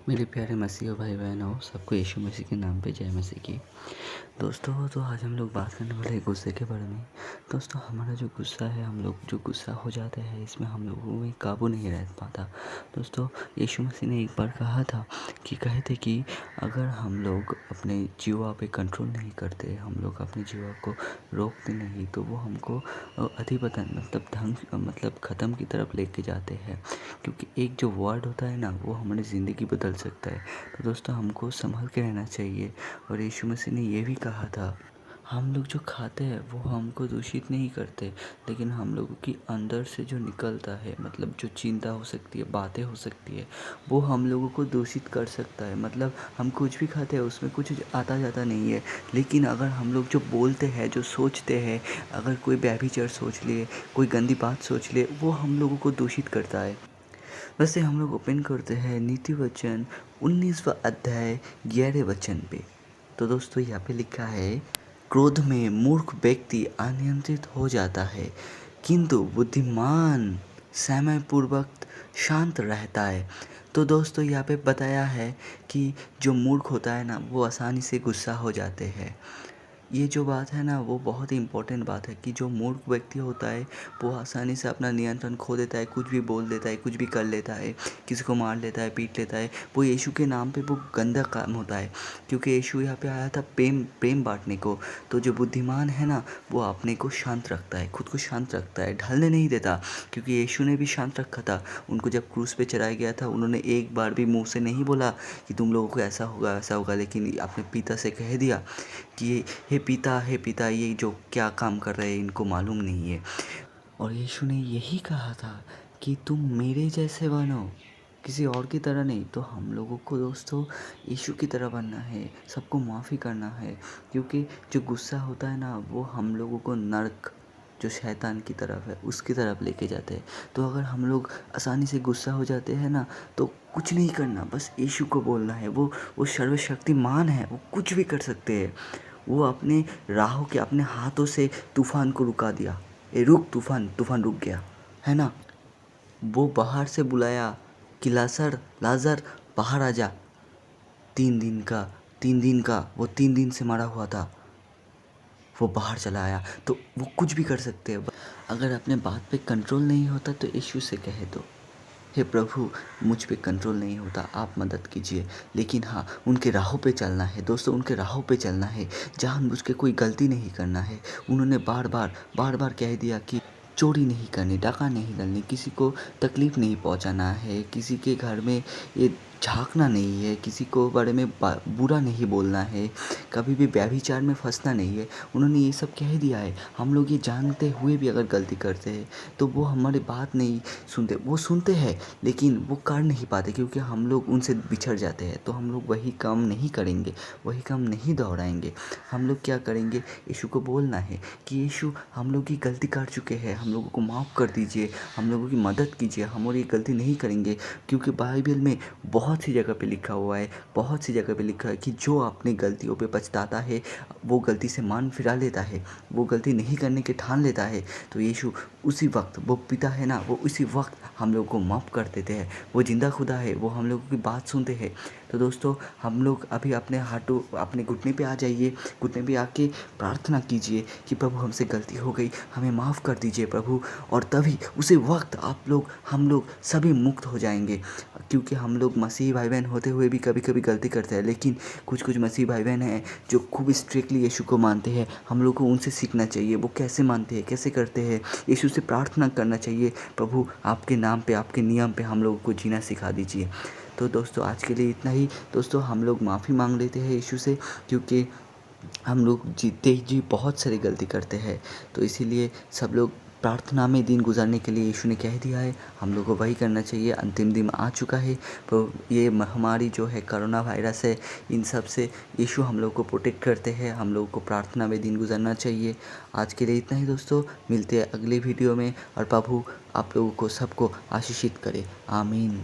मेरे प्यारे मसीह भाई बहनों, सबको यीशु मसीह के नाम पे जय मसीह की। दोस्तों, तो आज हम लोग बात करने वाले हैं गुस्से के बारे में। दोस्तों, हमारा जो गुस्सा है, हम लोग जो गुस्सा हो जाते हैं, इसमें हम लोगों में काबू नहीं रह पाता। दोस्तों, यीशु मसीह ने एक बार कहा था कि कहे थे कि अगर हम लोग अपने जीवा पे कंट्रोल नहीं करते, हम लोग अपने जीवा को रोकते नहीं, तो वो हमको अधिपतन मतलब ख़त्म की तरफ लेके जाते हैं। क्योंकि एक जो वर्ड होता है ना, वो हमारी ज़िंदगी बदल सकता है। तो दोस्तों, हमको संभल के रहना चाहिए। और यीशु मसीह ने ये भी कहा था, हम लोग जो खाते हैं वो हमको दूषित नहीं करते, लेकिन हम लोगों की अंदर से जो निकलता है, मतलब जो चिंता हो सकती है, बातें हो सकती है, वो हम लोगों को दूषित कर सकता है। मतलब हम कुछ भी खाते हैं, उसमें कुछ आता जाता नहीं है, लेकिन अगर हम लोग जो बोलते हैं, जो सोचते हैं, अगर कोई व्यभिचार सोच ले, कोई गंदी बात सोच ले, वो हम लोगों को दूषित करता है। वैसे हम लोग ओपन करते हैं नीति वचन 19वां अध्याय 11वें वचन पे। तो दोस्तों, यहाँ पे लिखा है, क्रोध में मूर्ख व्यक्ति अनियंत्रित हो जाता है, किंतु बुद्धिमान समयपूर्वक शांत रहता है। तो दोस्तों, यहाँ पे बताया है कि जो मूर्ख होता है ना, वो आसानी से गुस्सा हो जाते हैं। ये जो बात है ना, वो बहुत ही इम्पोर्टेंट बात है कि जो मूर्ख व्यक्ति होता है, वो आसानी से अपना नियंत्रण खो देता है, कुछ भी बोल देता है, कुछ भी कर लेता है, किसी को मार लेता है, पीट लेता है। वो यीशु के नाम पे वो गंदा काम होता है, क्योंकि यीशु यहाँ पे आया था प्रेम प्रेम बांटने को। तो जो बुद्धिमान है ना, वो अपने को शांत रखता है, खुद को शांत रखता है, ढलने नहीं देता। क्योंकि यीशु ने भी शांत रखा था। उनको जब क्रूस पे चढ़ाया गया था, उन्होंने एक बार भी मुँह से नहीं बोला कि तुम लोगों को ऐसा होगा वैसा होगा, लेकिन अपने पिता से कह दिया कि हे पिता, ये जो क्या काम कर रहे हैं इनको मालूम नहीं है। और यीशु ने यही कहा था कि तुम मेरे जैसे बनो, किसी और की तरह नहीं। तो हम लोगों को दोस्तों यीशु की तरह बनना है, सबको माफ़ी करना है। क्योंकि जो गुस्सा होता है ना, वो हम लोगों को नर्क, जो शैतान की तरफ है, उसकी तरफ लेके जाते हैं। तो अगर हम लोग आसानी से गुस्सा हो जाते हैं ना, तो कुछ नहीं करना, बस यीशु को बोलना है। वो सर्वशक्तिमान है, वो कुछ भी कर सकते हैं। वो अपने राहों के अपने हाथों से तूफान को रुका दिया। ए रुक तूफान, तूफान रुक गया, है ना। वो बाहर से बुलाया कि लाजर बाहर आ जा। 3 दिन का वो 3 दिन से मरा हुआ था, वो बाहर चला आया। तो वो कुछ भी कर सकते हैं। अगर अपने बात पे कंट्रोल नहीं होता तो यीशु से कहे दो, हे प्रभु, मुझ पे कंट्रोल नहीं होता, आप मदद कीजिए। लेकिन हाँ, उनके राहों पे चलना है दोस्तों, उनके राहों पे चलना है। जानबूझ के कोई गलती नहीं करना है। उन्होंने बार बार कह दिया कि चोरी नहीं करनी, डाका नहीं डालनी, किसी को तकलीफ़ नहीं पहुंचाना है, किसी के घर में ये झांकना नहीं है, किसी को बारे में बुरा नहीं बोलना है, कभी भी व्यभिचार में फंसना नहीं है। उन्होंने ये सब कह दिया है। हम लोग ये जानते हुए भी अगर गलती करते हैं, तो वो हमारी बात नहीं सुनते। वो सुनते हैं, लेकिन वो कर नहीं पाते, क्योंकि हम लोग उनसे बिछड़ जाते हैं। तो हम लोग वही काम नहीं करेंगे, वही काम नहीं दोहराएंगे। हम लोग क्या करेंगे, यीशु को बोलना है कि यीशु, हम लोग ये गलती कर चुके हैं, हम लोगों को माफ़ कर दीजिए, हम लोगों की मदद कीजिए, हम और ये गलती नहीं करेंगे। क्योंकि बाइबल में बहुत सी जगह पे लिखा हुआ है, बहुत सी जगह पे लिखा है कि जो अपनी गलतियों पे पछताता है, वो गलती से मान फिरा लेता है, वो गलती नहीं करने के ठान लेता है। तो यीशु उसी वक्त, वो पिता है ना, वो उसी वक्त हम लोग को माफ़ कर देते हैं। वो जिंदा खुदा है, वो हम लोगों की बात सुनते हैं। तो दोस्तों, हम लोग अभी अपने हाथों, अपने घुटने पे आ जाइए, घुटने पे आके प्रार्थना कीजिए कि प्रभु, हमसे गलती हो गई, हमें माफ़ कर दीजिए प्रभु। और तभी उसी वक्त हम लोग सभी मुक्त हो जाएंगे। क्योंकि हम लोग मसीही भाई बहन होते हुए भी कभी कभी गलती करते हैं, लेकिन कुछ मसीही भाई बहन हैं जो खूब स्ट्रिक्टली यीशु को मानते हैं। हम लोग को उनसे सीखना चाहिए, वो कैसे मानते हैं, कैसे करते हैं। यीशु से प्रार्थना करना चाहिए, प्रभु आपके नाम पे, आपके नियम पे हम लोगों को जीना सिखा दीजिए। तो दोस्तों, आज के लिए इतना ही। दोस्तों, हम लोग माफ़ी मांग लेते हैं यीशु से, क्योंकि हम लोग जीते जी बहुत सारी गलती करते हैं। तो इसीलिए सब लोग प्रार्थना में दिन गुजारने के लिए यीशु ने कह दिया है, हम लोग को वही करना चाहिए। अंतिम दिन आ चुका है, तो ये महामारी जो है, कोरोना वायरस है, इन सब से यीशु हम लोग को प्रोटेक्ट करते हैं। हम लोग को प्रार्थना में दिन गुजारना चाहिए। आज के लिए इतना ही दोस्तों, मिलते हैं अगले वीडियो में। और प्रभु आप लोगों को सबको आशीषित करे। आमीन।